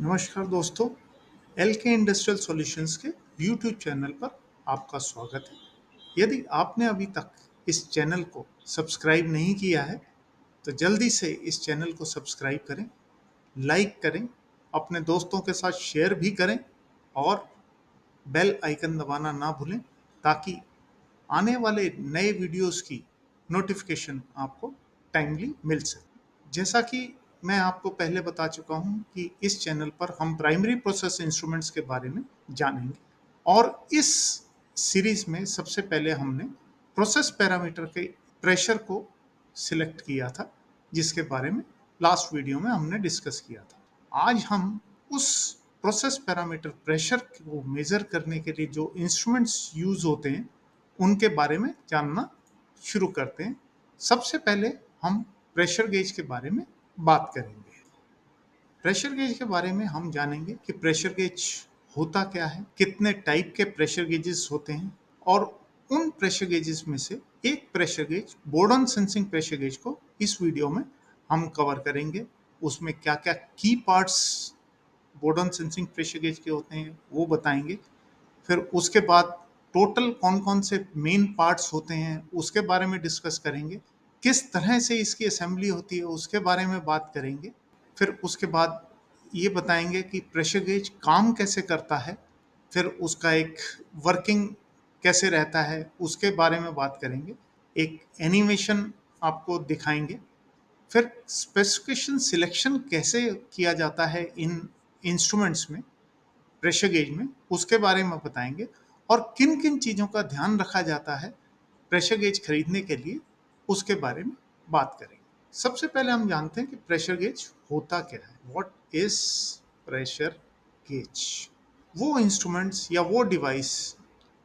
नमस्कार दोस्तों, एल के इंडस्ट्रियल सॉल्यूशंस के यूट्यूब चैनल पर आपका स्वागत है। यदि आपने अभी तक इस चैनल को सब्सक्राइब नहीं किया है तो जल्दी से इस चैनल को सब्सक्राइब करें, लाइक करें, अपने दोस्तों के साथ शेयर भी करें और बेल आइकन दबाना ना भूलें ताकि आने वाले नए वीडियोस की नोटिफिकेशन आपको टाइमली मिल सके। जैसा कि मैं आपको पहले बता चुका हूं कि इस चैनल पर हम प्राइमरी प्रोसेस इंस्ट्रूमेंट्स के बारे में जानेंगे और इस सीरीज में सबसे पहले हमने प्रोसेस पैरामीटर के प्रेशर को सिलेक्ट किया था, जिसके बारे में लास्ट वीडियो में हमने डिस्कस किया था। आज हम उस प्रोसेस पैरामीटर प्रेशर को मेजर करने के लिए जो इंस्ट्रूमेंट्स यूज होते हैं उनके बारे में जानना शुरू करते हैं। सबसे पहले हम प्रेशर गेज के बारे में बात करेंगे। प्रेशर गेज के बारे में हम जानेंगे कि प्रेशर गेज होता क्या है, कितने टाइप के प्रेशर गेजेस होते हैं और उन प्रेशर गेजेस में से एक pressure gauge Borden sensing pressure gauge को इस वीडियो में हम कवर करेंगे। उसमें क्या क्या की parts Borden sensing pressure gauge के होते हैं वो बताएंगे। फिर उसके बाद टोटल कौन कौन से मेन पार्ट्स होते हैं उसके बारे में डिस्कस करेंगे। किस तरह से इसकी असेंबली होती है उसके बारे में बात करेंगे। फिर उसके बाद ये बताएंगे कि प्रेशर गेज काम कैसे करता है, फिर उसका एक वर्किंग कैसे रहता है उसके बारे में बात करेंगे। एक एनिमेशन आपको दिखाएंगे। फिर स्पेसिफिकेशन सिलेक्शन कैसे किया जाता है इन इंस्ट्रूमेंट्स में, प्रेशर गेज में, उसके बारे में बताएंगे और किन किन चीज़ों का ध्यान रखा जाता है प्रेशर गेज खरीदने के लिए उसके बारे में बात करेंगे। सबसे पहले हम जानते हैं कि प्रेशर गेज होता क्या है। What is pressure gauge? वो इंस्ट्रूमेंट्स या वो डिवाइस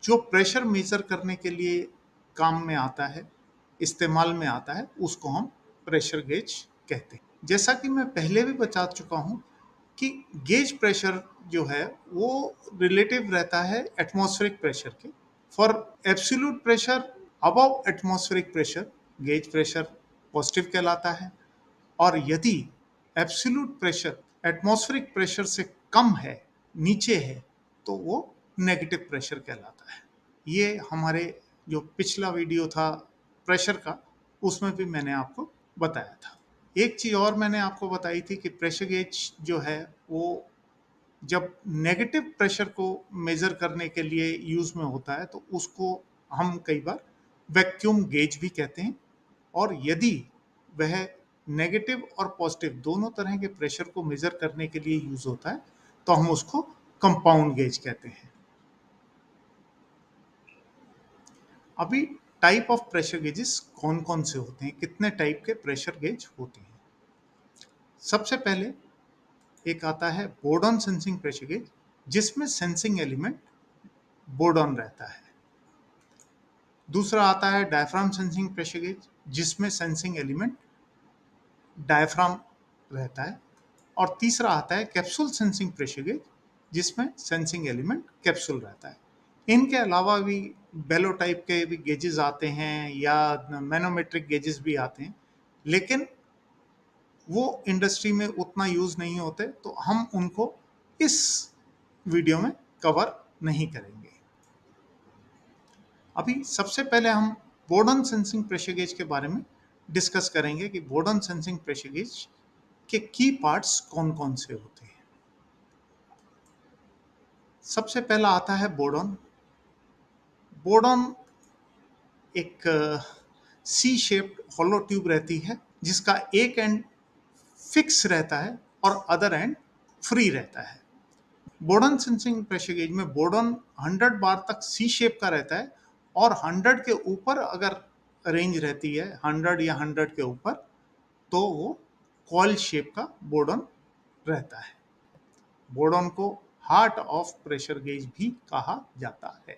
जो प्रेशर मेजर करने के लिए काम में आता है, इस्तेमाल में आता है, उसको हम प्रेशर गेज कहते हैं। जैसा कि मैं पहले भी बता चुका हूँ कि गेज प्रेशर जो है वो रिलेटिव रहता है एटमॉस्फेरिक प्रेशर के। For absolute pressure above atmospheric pressure gauge pressure positive कहलाता है और यदि एब्सोल्यूट प्रेशर एटमॉस्फेरिक प्रेशर से कम है, नीचे है, तो वो नेगेटिव प्रेशर कहलाता है। ये हमारे जो पिछला वीडियो था प्रेशर का, उसमें भी मैंने आपको बताया था। एक चीज़ और मैंने आपको बताई थी कि प्रेशर गेज जो है वो जब नेगेटिव प्रेशर को मेज़र करने के लिए यूज़ में होता है तो उसको हम कई बार वैक्यूम गेज भी कहते हैं और यदि वह नेगेटिव और पॉजिटिव दोनों तरह के प्रेशर को मेज़र करने के लिए यूज़ होता है तो हम उसको कंपाउंड गेज कहते हैं। अभी टाइप ऑफ प्रेशर गेजेस कौन कौन से होते हैं, कितने टाइप के प्रेशर गेज होते हैं। सबसे पहले एक आता है बोर्डन सेंसिंग प्रेशर गेज, जिसमें सेंसिंग एलिमेंट बोर्डन रहता है। दूसरा आता है डायफ्राम सेंसिंग प्रेशर गेज, जिसमें सेंसिंग एलिमेंट डायफ्राम रहता है। और तीसरा आता है कैप्सूल सेंसिंग प्रेशर गेज, जिसमें सेंसिंग एलिमेंट कैप्सूल रहता है। इनके अलावा भी बेलो टाइप के भी गेजेस आते हैं या मैनोमेट्रिक गेजेस भी आते हैं, लेकिन वो इंडस्ट्री में उतना यूज़ नहीं होते तो हम उनको इस वीडियो में कवर नहीं करेंगे। अभी सबसे पहले हम बोर्डन सेंसिंग प्रेशर गेज के बारे में डिस्कस करेंगे कि बोर्डन सेंसिंग प्रेशर गेज के की पार्ट्स कौन कौन से होते हैं। सबसे पहला आता है बोर्डन। बोर्डन एक सी शेप्ड हॉलो ट्यूब रहती है जिसका एक एंड फिक्स रहता है और अदर एंड फ्री रहता है। बोर्डन सेंसिंग प्रेशर गेज में बोर्डन 100 बार तक सी शेप का रहता है और 100 के ऊपर अगर रेंज रहती है, 100 या 100 के ऊपर, तो वो कॉइल शेप का बोर्डन रहता है। बोर्डन को हार्ट ऑफ प्रेशर गेज भी कहा जाता है।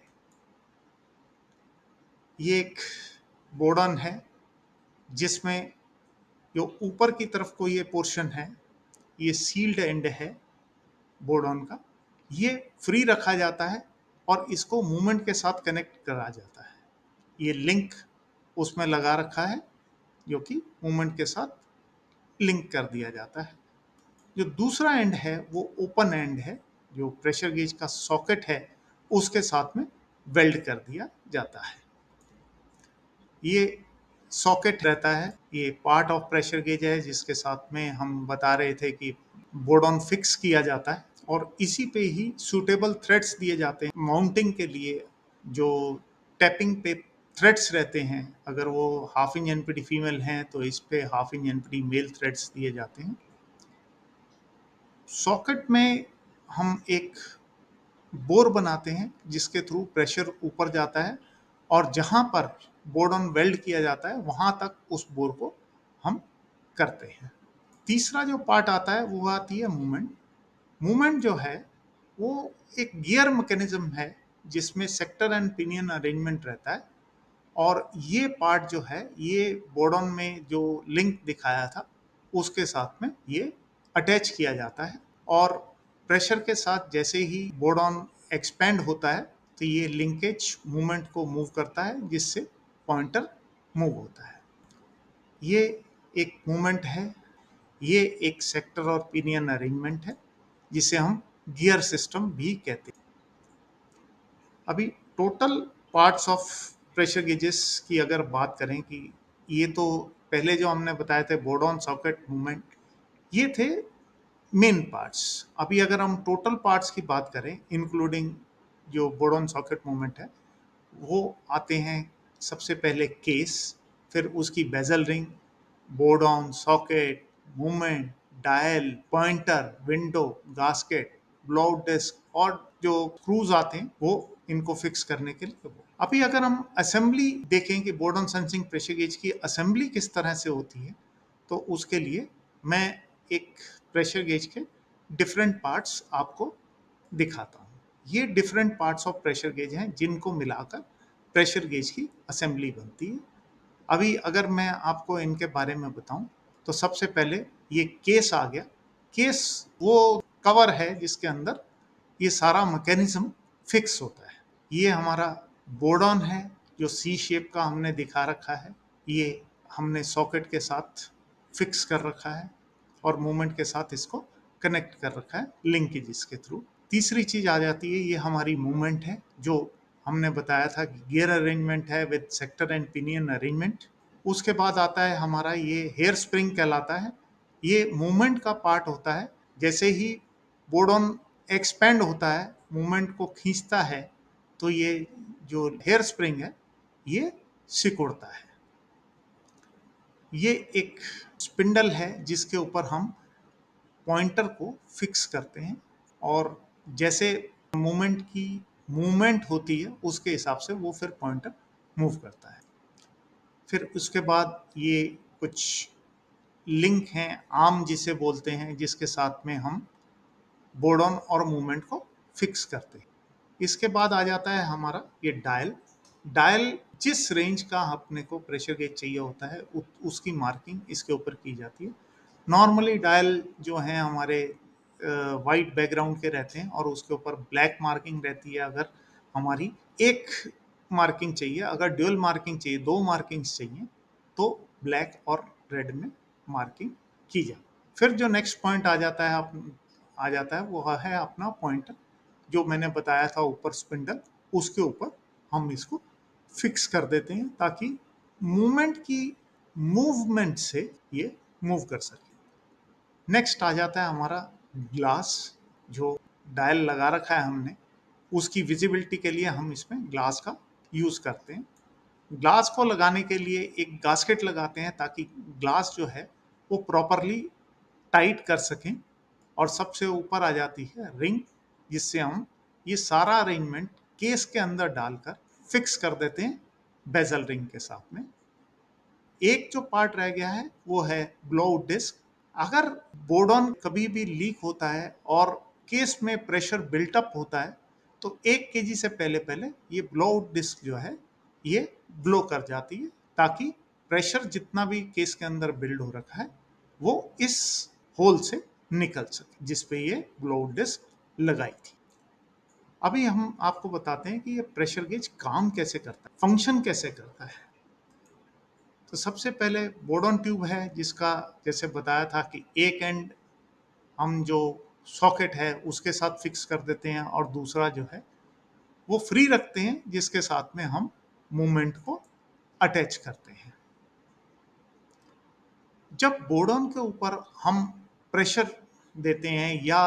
ये एक बोर्डन है जिसमें जो ऊपर की तरफ को ये पोर्शन है, ये सील्ड एंड है बोर्डन का। ये फ्री रखा जाता है और इसको मूवमेंट के साथ कनेक्ट करा जाता है। ये लिंक उसमें लगा रखा है जो कि मूवमेंट के साथ लिंक कर दिया जाता है। जो दूसरा एंड है वो ओपन एंड है, जो प्रेशर गेज का सॉकेट है उसके साथ में वेल्ड कर दिया जाता है। ये सॉकेट रहता है, ये पार्ट ऑफ प्रेशर गेज है जिसके साथ में हम बता रहे थे कि बोर्ड ऑन फिक्स किया जाता है और इसी पे ही सूटेबल थ्रेड्स दिए जाते हैं माउंटिंग के लिए। जो टैपिंग पे थ्रेड्स रहते हैं, अगर वो हाफ इंच एनपीटी फीमेल हैं तो इस पे half inch NPT male threads दिए जाते हैं। सॉकेट में हम एक बोर बनाते हैं जिसके थ्रू प्रेशर ऊपर जाता है और जहां पर बोर्ड ऑन वेल्ड किया जाता है वहां तक उस बोर को हम करते हैं। तीसरा जो पार्ट आता है वो आती है मूवमेंट। मूवमेंट जो है वो एक गियर मैकेनिज्म है जिसमें सेक्टर एंड पिनियन अरेंजमेंट रहता है और ये पार्ट जो है ये बोर्ड ऑन में जो लिंक दिखाया था उसके साथ में ये अटैच किया जाता है और प्रेशर के साथ जैसे ही बोर्ड ऑन एक्सपेंड होता है तो ये लिंकेज मूवमेंट को मूव करता है जिससे पॉइंटर मूव होता है। ये एक मूवमेंट है, ये एक सेक्टर और पिनियन अरेंजमेंट है जिसे हम गियर सिस्टम भी कहते हैं। अभी total parts of pressure gauges की अगर बात करें कि ये तो पहले जो हमने बताए थे बोर्ड ऑन सॉकेट मूवमेंट, ये थे मेन पार्ट्स। अभी अगर हम टोटल पार्ट्स की बात करें इंक्लूडिंग जो बोर्ड ऑन सॉकेट मूवमेंट है, वो आते हैं सबसे पहले केस, फिर उसकी bezel ring, Bourdon socket movement, dial, pointer, window, gasket, blowout disc और जो स्क्रूज आते हैं वो इनको फिक्स करने के लिए। अभी अगर हम असेंबली देखें कि board on sensing pressure gauge की असेंबली किस तरह से होती है, तो उसके लिए मैं एक प्रेशर गेज के डिफरेंट पार्ट्स आपको दिखाता हूँ। ये different parts of pressure gauge हैं जिनको मिलाकर प्रेशर गेज की असेंबली बनती है। अभी अगर मैं आपको इनके बारे में बताऊं तो सबसे पहले ये केस आ गया। केस वो कवर है जिसके अंदर ये सारा मैकेनिज्म फिक्स होता है। ये हमारा बोर्ड ऑन है जो सी शेप का हमने दिखा रखा है, ये हमने सॉकेट के साथ फिक्स कर रखा है और मूवमेंट के साथ इसको कनेक्ट कर रखा है लिंकेजेस के थ्रू। तीसरी चीज आ जाती है, ये हमारी मूवमेंट है जो हमने बताया था कि गियर अरेंजमेंट है with sector and pinion arrangement. उसके बाद आता है हमारा ये हेयर स्प्रिंग कहलाता है। ये मूवमेंट का पार्ट होता है। जैसे ही बोर्ड ऑन एक्सपेंड होता है, मूवमेंट को खींचता है, तो ये जो हेयर स्प्रिंग है ये सिकुड़ता है। ये एक स्पिंडल है जिसके ऊपर हम पॉइंटर को फिक्स करते हैं और जैसे मूवमेंट की मूवमेंट होती है उसके हिसाब से वो फिर पॉइंटर मूव करता है। फिर उसके बाद ये कुछ लिंक हैं, आर्म जिसे बोलते हैं, जिसके साथ में हम बोर्ड ऑन और मूवमेंट को फिक्स करते हैं। इसके बाद आ जाता है हमारा ये डायल। डायल जिस रेंज का अपने को प्रेशर गेज चाहिए होता है उसकी मार्किंग इसके ऊपर की जाती है। नॉर्मली डायल जो हैं हमारे वाइट बैकग्राउंड के रहते हैं और उसके ऊपर ब्लैक मार्किंग रहती है। अगर हमारी एक मार्किंग चाहिए, अगर ड्यूअल मार्किंग चाहिए, दो मार्किंग्स चाहिए, तो ब्लैक और रेड में मार्किंग की जाए। फिर जो नेक्स्ट पॉइंट आ जाता है वो है अपना पॉइंटर, जो मैंने बताया था ऊपर स्पिंडल, उसके ऊपर हम इसको फिक्स कर देते हैं ताकि मूवमेंट से ये मूव कर सके। नेक्स्ट आ जाता है हमारा ग्लास। जो डायल लगा रखा है हमने, उसकी विजिबिलिटी के लिए हम इसमें ग्लास का यूज करते हैं। ग्लास को लगाने के लिए एक गास्केट लगाते हैं ताकि ग्लास जो है वो प्रॉपरली टाइट कर सकें। और सबसे ऊपर आ जाती है रिंग, जिससे हम ये सारा अरेंजमेंट केस के अंदर डालकर फिक्स कर देते हैं बेजल रिंग के साथ में। एक जो पार्ट रह गया है वो है ब्लोआउट डिस्क। अगर बोर्ड ऑन कभी भी लीक होता है और केस में प्रेशर बिल्टअप होता है तो 1 kg से पहले पहले ये ब्लोआउट डिस्क जो है ये ब्लो कर जाती है ताकि प्रेशर जितना भी केस के अंदर बिल्ड हो रखा है वो इस होल से निकल सके जिस पे ये ब्लोआउट डिस्क लगाई थी। अभी हम आपको बताते हैं कि ये प्रेशर गेज काम कैसे करता है, फंक्शन कैसे करता है। तो सबसे पहले बोर्ड ऑन ट्यूब है जिसका जैसे बताया था कि एक एंड हम जो सॉकेट है उसके साथ फिक्स कर देते हैं और दूसरा जो है वो फ्री रखते हैं जिसके साथ में हम मूवमेंट को अटैच करते हैं। जब बोर्डन के ऊपर हम प्रेशर देते हैं या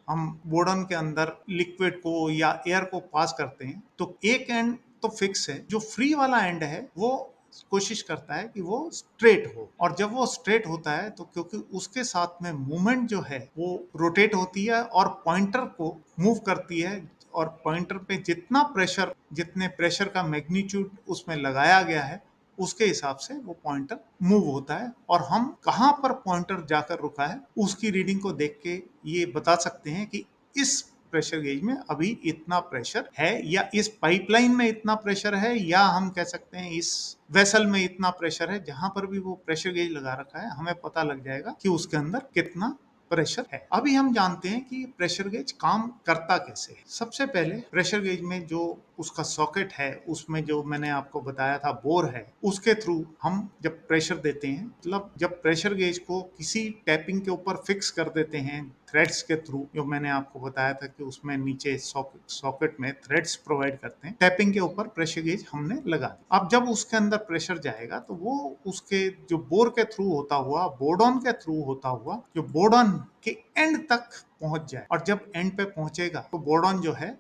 हम बोर्डन के अंदर लिक्विड को या एयर को पास करते हैं तो एक एंड तो फिक्स है, जो फ्री वाला एंड है वो कोशिश करता है कि वो स्ट्रेट हो, और जब वो स्ट्रेट होता है तो क्योंकि उसके साथ में मूवमेंट जो है वो रोटेट होती है और पॉइंटर को मूव करती है, और पॉइंटर पे जितने प्रेशर का मैग्नीट्यूड उसमें लगाया गया है उसके हिसाब से वो पॉइंटर मूव होता है, और हम कहाँ पर पॉइंटर जाकर रुका है उसकी रीडिंग को देख के ये बता सकते हैं कि इस प्रेशर गेज में अभी इतना प्रेशर है, या इस पाइपलाइन में इतना प्रेशर है, या हम कह सकते हैं इस वेसल में इतना प्रेशर है। जहां पर भी वो प्रेशर गेज लगा रखा है हमें पता लग जाएगा कि उसके अंदर कितना प्रेशर है। अभी हम जानते हैं कि प्रेशर गेज काम करता कैसे है। सबसे पहले प्रेशर गेज में जो उसका सॉकेट है उसमें जो मैंने आपको बताया था बोर है, उसके थ्रू हम जब प्रेशर देते हैं, मतलब जब प्रेशर गेज को किसी टैपिंग के ऊपर फिक्स कर देते हैं थ्रेड्स के थ्रू, जो मैंने आपको बताया था कि उसमें नीचे सॉकेट में थ्रेड्स प्रोवाइड करते हैं, टैपिंग के ऊपर प्रेशर गेज हमने लगा दिया। अब जब उसके अंदर प्रेशर जाएगा तो वो उसके जो बोर के थ्रू होता हुआ, बोर्डन के थ्रू होता हुआ जो बोर्डन के एंड तक पहुंच जाए, और जब एंड पे पहुंचेगा तो बोर्डन जो है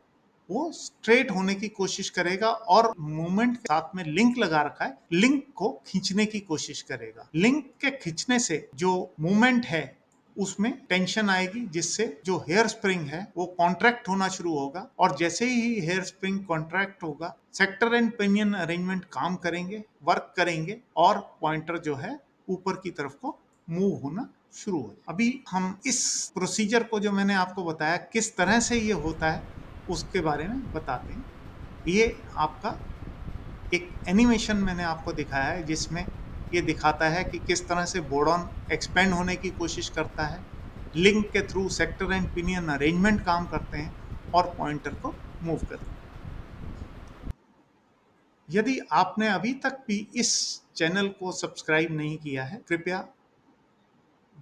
वो स्ट्रेट होने की कोशिश करेगा और मूवमेंट के साथ में लिंक लगा रखा है, लिंक को खींचने की कोशिश करेगा। लिंक के खींचने से जो मूवमेंट है उसमें टेंशन आएगी, जिससे जो हेयर स्प्रिंग है वो कॉन्ट्रैक्ट होना शुरू होगा, और जैसे ही हेयर स्प्रिंग कॉन्ट्रैक्ट होगा सेक्टर एंड पिनियन अरेंजमेंट काम करेंगे, वर्क करेंगे, और पॉइंटर जो है ऊपर की तरफ को मूव होना शुरू हो। अभी हम इस प्रोसीजर को जो मैंने आपको बताया किस तरह से ये होता है उसके बारे में बताते हैं। ये आपका एक एनिमेशन मैंने आपको दिखाया है जिसमें ये दिखाता है कि किस तरह से बोर्डन एक्सपेंड होने की कोशिश करता है, लिंक के through sector and pinion arrangement काम करते हैं और पॉइंटर को मूव करते हैं। यदि आपने अभी तक भी इस चैनल को सब्सक्राइब नहीं किया है, कृपया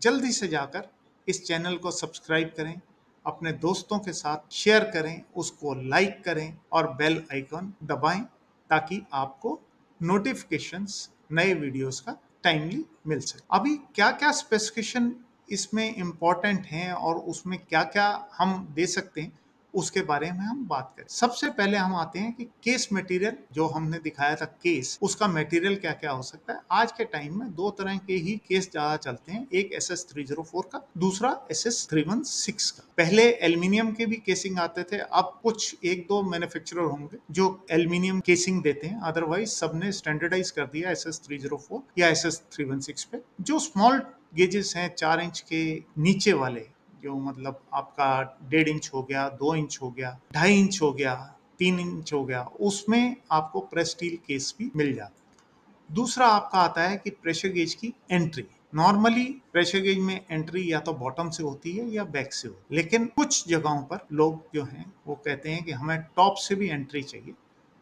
जल्दी से जाकर इस चैनल को सब्सक्राइब करें, अपने दोस्तों के साथ शेयर करें, उसको लाइक करें और बेल आइकन दबाएं ताकि आपको नोटिफिकेशंस नए वीडियोस का टाइमली मिल सके। अभी क्या क्या स्पेसिफिकेशन इसमें इम्पोर्टेंट हैं और उसमें क्या क्या हम दे सकते हैं उसके बारे में हम बात करें। सबसे पहले हम आते हैं कि केस मटेरियल, जो हमने दिखाया था केस, उसका मटेरियल क्या क्या हो सकता है। आज के टाइम में दो तरह के ही केस ज्यादा चलते हैं, एक SS304 का, दूसरा SS316 का। पहले एल्यूमिनियम के भी केसिंग आते थे, अब कुछ एक दो मैन्युफैक्चरर होंगे जो एल्यूमिनियम केसिंग देते हैं, अदरवाइज सबने स्टैंडर्डाइज कर दिया SS304 या SS316 पे। जो स्मॉल गेजेस हैं 4 इंच के नीचे वाले, जो मतलब आपका 1.5 इंच हो गया, 2 इंच हो गया, 2.5 इंच हो गया, 3 इंच हो गया, उसमें आपको प्रेस स्टील केस भी मिल जाता है। दूसरा आपका आता है कि प्रेशर गेज की एंट्री। नॉर्मली प्रेशर गेज में एंट्री या तो बॉटम से होती है या बैक से होती है, लेकिन कुछ जगहों पर लोग जो हैं वो कहते हैं कि हमें टॉप से भी एंट्री चाहिए,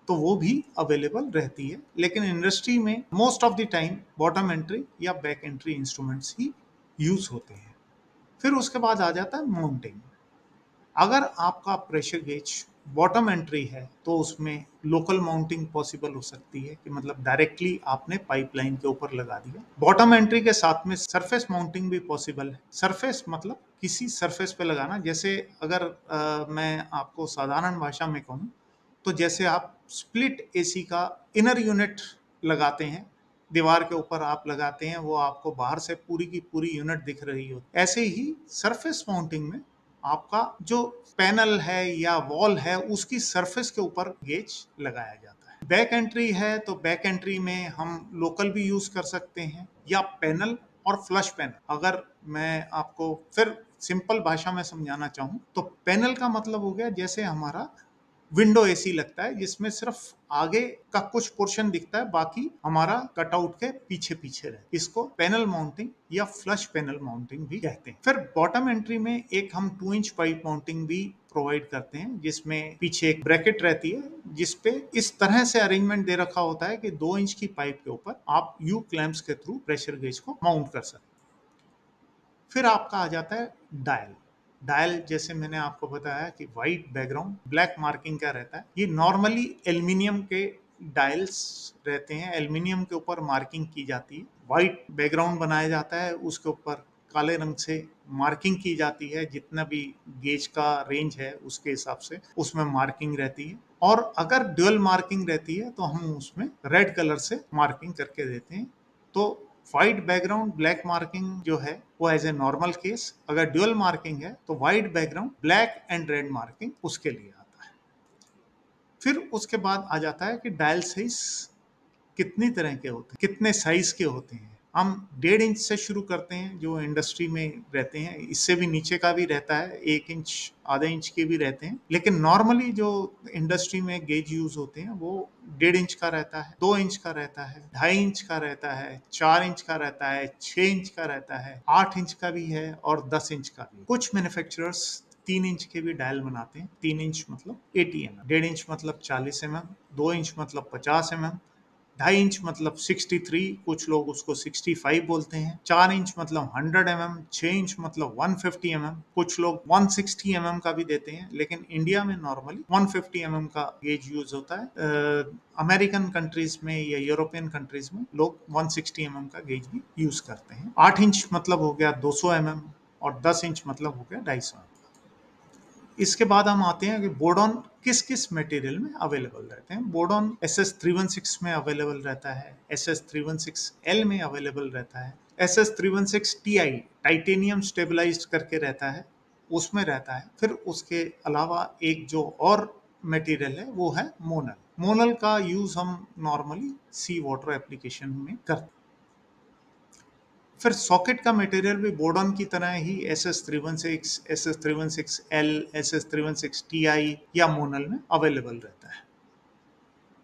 तो वो भी अवेलेबल रहती है, लेकिन इंडस्ट्री में most of the time bottom entry या बैक एंट्री इंस्ट्रूमेंट्स ही यूज होते हैं। फिर उसके बाद आ जाता है माउंटिंग। अगर आपका प्रेशर गेज बॉटम एंट्री है तो उसमें लोकल माउंटिंग पॉसिबल हो सकती है, कि मतलब डायरेक्टली आपने पाइपलाइन के ऊपर लगा दिया। बॉटम एंट्री के साथ में सरफेस माउंटिंग भी पॉसिबल है। सरफेस मतलब किसी सरफेस पे लगाना, जैसे अगर मैं आपको साधारण भाषा में कहूँ तो जैसे आप स्प्लिट एसी का इनर यूनिट लगाते हैं, दीवार के ऊपर आप लगाते हैं, वो आपको बाहर से पूरी की पूरी यूनिट दिख रही हो, ऐसे ही सरफेस माउंटिंग में आपका जो पैनल है या वॉल है उसकी सरफेस के ऊपर गेज लगाया जाता है। बैक एंट्री है तो बैक एंट्री में हम लोकल भी यूज कर सकते हैं या पैनल और फ्लश पैनल। अगर मैं आपको फिर सिंपल भाषा में समझाना चाहूँ तो पैनल का मतलब हो गया जैसे हमारा विंडो एसी लगता है जिसमें सिर्फ आगे का कुछ पोर्शन दिखता है, बाकी हमारा कटआउट के पीछे पीछे रहे, इसको पैनल माउंटिंग या फ्लश पैनल माउंटिंग भी कहते हैं। फिर बॉटम एंट्री में एक हम 2 इंच पाइप माउंटिंग भी प्रोवाइड करते हैं, जिसमें पीछे एक ब्रैकेट रहती है जिसपे इस तरह से अरेंजमेंट दे रखा होता है कि 2 इंच की पाइप के ऊपर आप यू क्लैंप्स के थ्रू प्रेशर गेज को माउंट कर सकते हैं। फिर आपका आ जाता है डायल। डायल जैसे मैंने आपको बताया कि वाइट बैकग्राउंड ब्लैक मार्किंग का रहता है, ये नॉर्मली एल्युमिनियम के डायल्स रहते हैं, एल्युमिनियम के ऊपर मार्किंग की जाती है, वाइट बैकग्राउंड बनाया जाता है, उसके ऊपर काले रंग से मार्किंग की जाती है, जितना भी गेज का रेंज है उसके हिसाब से उसमें मार्किंग रहती है। और अगर ड्यूअल मार्किंग रहती है तो हम उसमें रेड कलर से मार्किंग करके देते हैं। तो व्हाइट बैकग्राउंड ब्लैक मार्किंग जो है वो एज ए नॉर्मल केस, अगर ड्यूअल मार्किंग है तो white background black and red marking उसके लिए आता है। फिर उसके बाद आ जाता है कि डायल साइज कितनी तरह के होते हैं, कितने साइज के होते हैं। हम 1.5 इंच से शुरू करते हैं जो इंडस्ट्री में रहते हैं, इससे भी नीचे का भी रहता है, 1 इंच आधे इंच के भी रहते हैं, लेकिन नॉर्मली जो इंडस्ट्री में गेज यूज होते हैं वो 1.5 इंच का रहता है, 2 इंच का रहता है, 2.5 इंच का रहता है, 4 इंच का रहता है, 6 इंच का रहता है, 8 इंच का भी है और 10 इंच का भी। कुछ मैन्युफैक्चरर्स 3 इंच के भी डायल बनाते हैं। 3 इंच मतलब 80 mm, 1.5 इंच मतलब 40 mm, 2 इंच मतलब 50 mm, 2.5 इंच मतलब 63, कुछ लोग उसको 65 बोलते हैं, 4 इंच मतलब 100 mm, 6 इंच मतलब 150 mm, कुछ लोग 160 mm का भी देते हैं, लेकिन इंडिया में नॉर्मली 150 mm का गेज यूज होता है। अमेरिकन कंट्रीज में या यूरोपियन कंट्रीज में लोग 160 mm का गेज भी यूज करते हैं। 8 इंच मतलब हो गया 200 mm और 10 इंच मतलब हो गया 250 mm। इसके बाद हम आते हैं कि बोर्डॉन किस किस मटेरियल में अवेलेबल रहते हैं। बोर्डॉन SS316 में अवेलेबल रहता है, SS316L में अवेलेबल रहता है, SS316Ti टाइटेनियम स्टेबलाइज्ड करके रहता है, उसमें रहता है। फिर उसके अलावा एक जो और मटेरियल है वो है मोनल। मोनल का यूज हम नॉर्मली सी वाटर एप्लीकेशन में करते हैं। फिर सॉकेट का मटेरियल भी बोर्डॉन की तरह ही SS316, SS316L, SS316Ti या मोनल में अवेलेबल रहता है।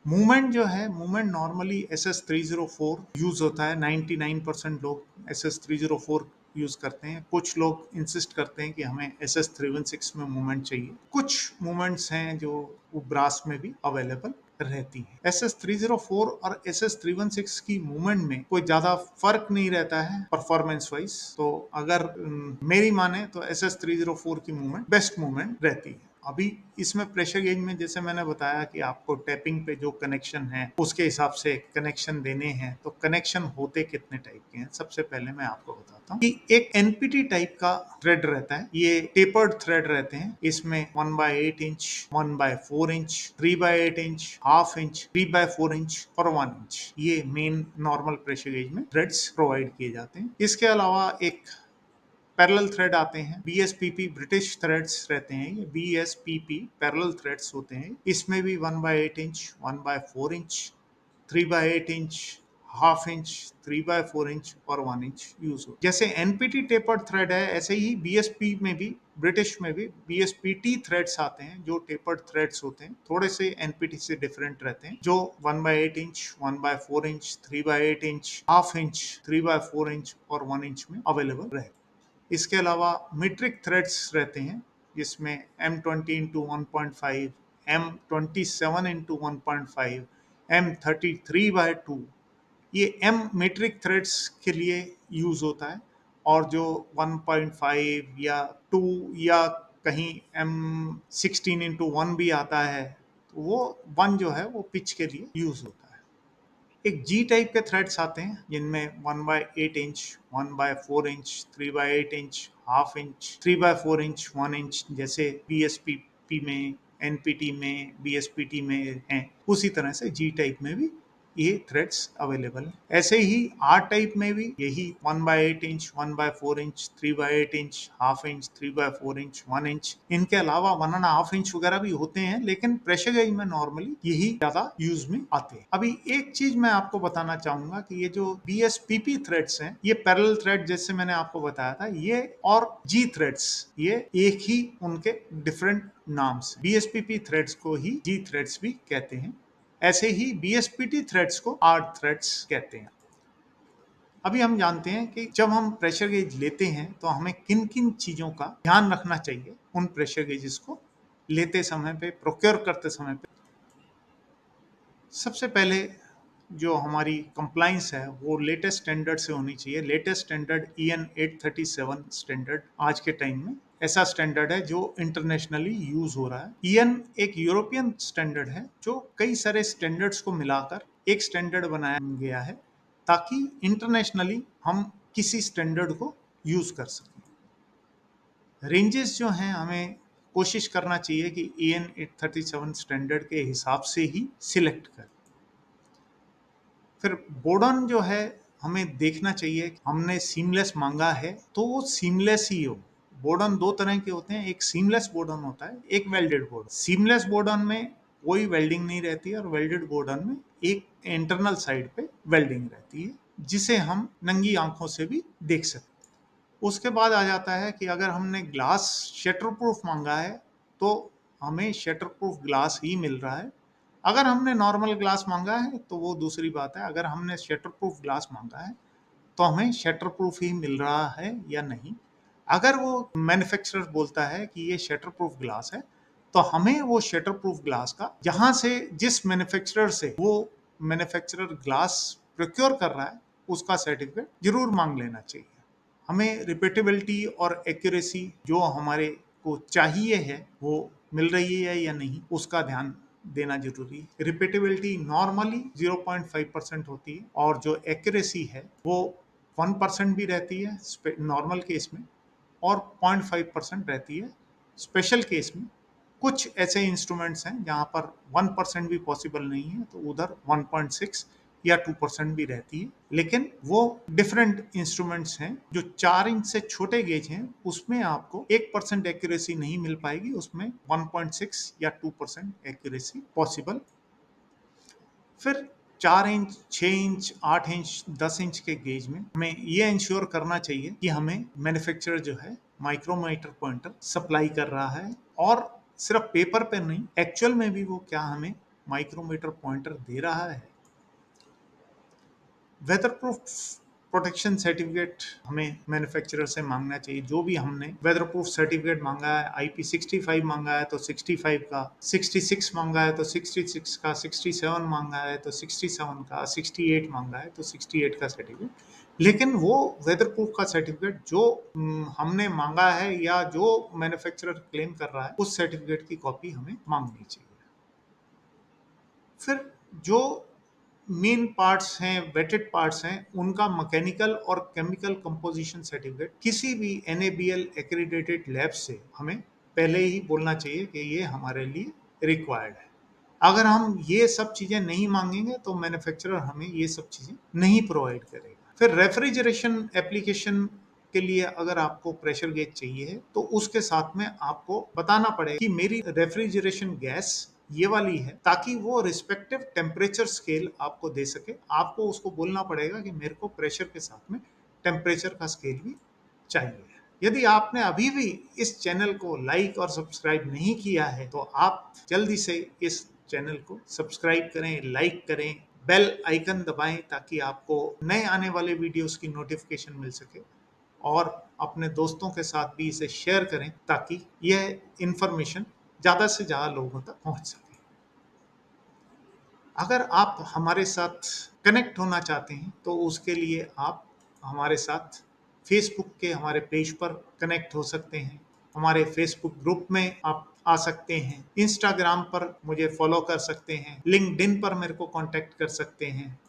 मूवमेंट जो है, मूवमेंट नॉर्मली SS304 यूज होता है, 99% लोग SS304 यूज करते हैं। कुछ लोग इंसिस्ट करते हैं कि हमें SS316 में मूवमेंट चाहिए। कुछ मूवमेंट्स हैं जो वो ब्रास में भी अवेलेबल रहती है। SS304 और SS316 की मूवमेंट में कोई ज्यादा फर्क नहीं रहता है परफॉर्मेंस वाइज। तो अगर मेरी माने तो SS304 की मूवमेंट बेस्ट मूवमेंट रहती है। अभी इसमें प्रेशर गेज में जैसे मैंने बताया कि आपको टैपिंग पे जो कनेक्शन है उसके हिसाब से कनेक्शन देने हैं, तो कनेक्शन होते कितने टाइप के हैं। सबसे पहले मैं आपको बताता हूँ कि एक एनपीटी टाइप का थ्रेड रहता है, ये टेपर्ड थ्रेड रहते हैं। इसमें 1/8 inch, 1/4 inch, 3/8 inch, half inch, 3/4 inch और 1 इंच, ये मेन नॉर्मल प्रेशर गेज में थ्रेड्स प्रोवाइड किए जाते हैं। इसके अलावा एक पैरेलल थ्रेड आते हैं, BSPP ब्रिटिश थ्रेड्स रहते हैं, ये BSPP पैरेलल थ्रेड्स होते हैं। इसमें भी 1/8 inch, 1/4 inch, 3/8 inch, half inch, 3/4 inch और 1 इंच यूज हो। जैसे NPT टेपर्ड थ्रेड है, ऐसे ही BSP में भी, ब्रिटिश में भी BSPT थ्रेड्स आते हैं जो टेपर्ड थ्रेड्स होते हैं, थोड़े से NPT से डिफरेंट रहते हैं, जो 1/8 inch, 1/4 inch, 3/8 inch, half inch, 3/4 inch और 1 इंच में अवेलेबल रहते हैं। इसके अलावा मीट्रिक थ्रेड्स रहते हैं, जिसमें M20x1.5, M27x1.5, M33/2, ये M मीट्रिक थ्रेड्स के लिए यूज होता है। और जो 1.5 या 2 या कहीं M16x1 भी आता है, तो वो 1 जो है वो पिच के लिए यूज होता है। एक जी टाइप के थ्रेड्स आते हैं जिनमें 1/8 inch, 1/4 inch, 3/8 inch, half inch, 3/4 inch, 1 inch, जैसे BSPP में, NPT में, BSPT में हैं, उसी तरह से जी टाइप में भी ये थ्रेड्स अवेलेबल हैं। ऐसे ही आर टाइप में भी यही 1/8 inch, 1/4 inch, 3/8 inch, half inch, 3/4 inch, 1 inch, इनके अलावा 1.5 इंच वगैरह भी होते हैं, लेकिन प्रेशर गेज में नॉर्मली यही ज्यादा यूज में आते हैं। अभी एक चीज मैं आपको बताना चाहूंगा कि ये जो BSPP थ्रेड्स हैं, ये पैरेलल थ्रेड जैसे मैंने आपको बताया था, ये और जी थ्रेड्स, ये एक ही उनके डिफरेंट नाम से, BSPP थ्रेड्स को ही जी थ्रेड्स भी कहते हैं, ऐसे ही BSPT थ्रेड्स को आर थ्रेड्स कहते हैं। अभी हम जानते हैं कि जब हम प्रेशर गेज लेते हैं तो हमें किन किन चीजों का ध्यान रखना चाहिए उन प्रेशर गेजेस को लेते समय पे, प्रोक्योर करते समय पे। सबसे पहले जो हमारी कंप्लाइंस है वो लेटेस्ट स्टैंडर्ड से होनी चाहिए। लेटेस्ट स्टैंडर्ड EN 837 स्टैंडर्ड आज के टाइम में ऐसा स्टैंडर्ड है जो इंटरनेशनली यूज हो रहा है। EN एक यूरोपियन स्टैंडर्ड है जो कई सारे स्टैंडर्ड्स को मिलाकर एक स्टैंडर्ड बनाया गया है ताकि इंटरनेशनली हम किसी स्टैंडर्ड को यूज कर सकें। रेंजेस जो हैं हमें कोशिश करना चाहिए कि EN 837 स्टैंडर्ड के हिसाब से ही सिलेक्ट करें। फिर बोर्डन जो है हमें देखना चाहिए कि हमने सीमलेस मांगा है तो वो सीमलेस ही हो। बोर्डन दो तरह के होते हैं, एक सीमलेस बोर्डन होता है, एक वेल्डेड बोर्डन। सीमलेस बोर्डन में कोई वेल्डिंग नहीं रहती है और वेल्डेड बोर्डन में एक इंटरनल साइड पे वेल्डिंग रहती है जिसे हम नंगी आंखों से भी देख सकते हैं। उसके बाद आ जाता है कि अगर हमने ग्लास शटर प्रूफ मांगा है तो हमें शटर प्रूफ ग्लास ही मिल रहा है। अगर हमने नॉर्मल ग्लास मांगा है तो वो दूसरी बात है। अगर हमने शटर प्रूफ ग्लास मांगा है तो हमें शटर प्रूफ ही मिल रहा है या नहीं। अगर वो मैन्युफैक्चरर बोलता है कि ये शटर प्रूफ ग्लास है तो हमें वो शटर प्रूफ ग्लास का जहां से जिस मैन्युफैक्चरर से वो मैन्युफैक्चरर ग्लास प्रोक्योर कर रहा है उसका सर्टिफिकेट जरूर मांग लेना चाहिए। हमें रिपीटेबिलिटी और एक्यूरेसी जो हमारे को चाहिए है वो मिल रही है या नहीं उसका ध्यान देना जरूरी है। रिपीटेबिलिटी नॉर्मली 0.5% होती है और जो एक्यूरेसी है वो 1% भी रहती है नॉर्मल केस में और 0.5% रहती है स्पेशल केस में। कुछ ऐसे इंस्ट्रूमेंट्स हैं जहां पर 1% भी पॉसिबल नहीं है तो उधर 1.6 या 2% भी रहती है। लेकिन वो डिफरेंट इंस्ट्रूमेंट्स हैं। जो 4 इंच से छोटे गेज हैं उसमें आपको 1% एक्यूरेसी नहीं मिल पाएगी, उसमें 1.6 या 2% एक्यूरेसी पॉसिबल। फिर 4 इंच, 6 इंच, 8 इंच, 10 इंच के गेज में हमें ये इंश्योर करना चाहिए कि हमें मैन्युफैक्चरर जो है माइक्रोमीटर पॉइंटर सप्लाई कर रहा है और सिर्फ पेपर पे नहीं, एक्चुअल में भी वो क्या हमें माइक्रोमीटर पॉइंटर दे रहा है। वेदर प्रूफ प्रोटेक्शन सर्टिफिकेट हमें मैन्युफैक्चरर से मांगना चाहिए। जो भी हमने वेदर प्रूफ सर्टिफिकेट मांगा है, IP65 मांगा है तो 65 का, 66 मांगा है तो 66 का, 67 मांगा है तो 67 का, 68 मांगा है तो 68 का सर्टिफिकेट। लेकिन वो वेदर प्रूफ का सर्टिफिकेट जो हमने मांगा है या जो मैन्युफैक्चरर क्लेम कर रहा है उस सर्टिफिकेट की कॉपी हमें मांगनी चाहिए। फिर जो मेन पार्ट्स हैं, वेटेड पार्ट्स हैं, उनका मैकेनिकल और केमिकल कंपोजिशन सर्टिफिकेट किसी भी NABL एक्रेडिटेड लैब से हमें पहले ही बोलना चाहिए कि ये हमारे लिए रिक्वायर्ड है। अगर हम ये सब चीजें नहीं मांगेंगे तो मैन्युफैक्चरर हमें ये सब चीजें नहीं प्रोवाइड करेगा। फिर रेफ्रिजरेशन एप्लीकेशन के लिए अगर आपको प्रेशर गेज चाहिए तो उसके साथ में आपको बताना पड़ेगा कि मेरी रेफ्रिजरेशन गैस ये वाली है, ताकि वो रिस्पेक्टिव टेम्परेचर स्केल आपको दे सके। आपको उसको बोलना पड़ेगा कि मेरे को प्रेशर के साथ में टेम्परेचर का स्केल भी चाहिए। यदि आपने अभी भी इस चैनल को लाइक और सब्सक्राइब नहीं किया है तो आप जल्दी से इस चैनल को सब्सक्राइब करें, लाइक करें, बेल आइकन दबाएं ताकि आपको नए आने वाले वीडियोस की नोटिफिकेशन मिल सके और अपने दोस्तों के साथ भी इसे शेयर करें ताकि यह इंफॉर्मेशन ज़्यादा से ज़्यादा लोगों तक पहुंच सके। अगर आप हमारे साथ कनेक्ट होना चाहते हैं तो उसके लिए आप हमारे साथ फेसबुक के हमारे पेज पर कनेक्ट हो सकते हैं, हमारे फेसबुक ग्रुप में आप आ सकते हैं, इंस्टाग्राम पर मुझे फॉलो कर सकते हैं, लिंक्डइन पर मेरे को कांटेक्ट कर सकते हैं।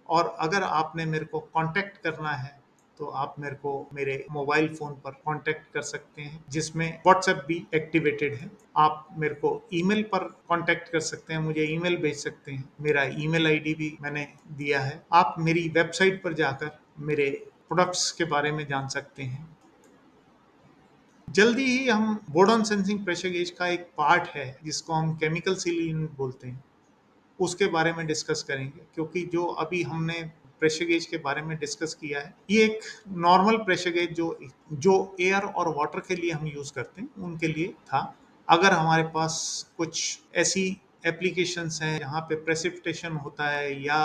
और अगर आपने मेरे को कांटेक्ट करना है तो आप मेरे को मेरे मोबाइल फ़ोन पर कांटेक्ट कर सकते हैं जिसमें व्हाट्सएप भी एक्टिवेटेड है। आप मेरे को ईमेल पर कांटेक्ट कर सकते हैं, मुझे ईमेल भेज सकते हैं। मेरा ईमेल आईडी भी मैंने दिया है। आप मेरी वेबसाइट पर जाकर मेरे प्रोडक्ट्स के बारे में जान सकते हैं। जल्दी ही हम बोर्डन सेंसिंग प्रेशर गेज का एक पार्ट है जिसको हम केमिकल सील यूनिट बोलते हैं, उसके बारे में डिस्कस करेंगे। क्योंकि जो अभी हमने प्रेशर गेज के बारे में डिस्कस किया है ये एक नॉर्मल प्रेशर गेज जो एयर और वाटर के लिए हम यूज़ करते हैं उनके लिए था। अगर हमारे पास कुछ ऐसी एप्लीकेशंस हैं जहाँ पे प्रेसिपिटेशन होता है या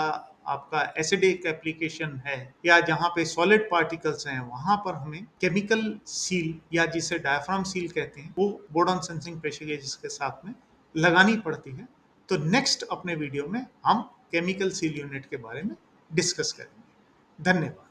आपका एसिडिक एप्लीकेशन है या जहाँ पे सॉलिड पार्टिकल्स हैं वहाँ पर हमें केमिकल सील या जिसे डायफ्राम सील कहते हैं वो बोर्डन सेंसिंग प्रेशर गेज के साथ में लगानी पड़ती है। तो नेक्स्ट अपने वीडियो में हम केमिकल सील यूनिट के बारे में डिस्कस करेंगे। धन्यवाद।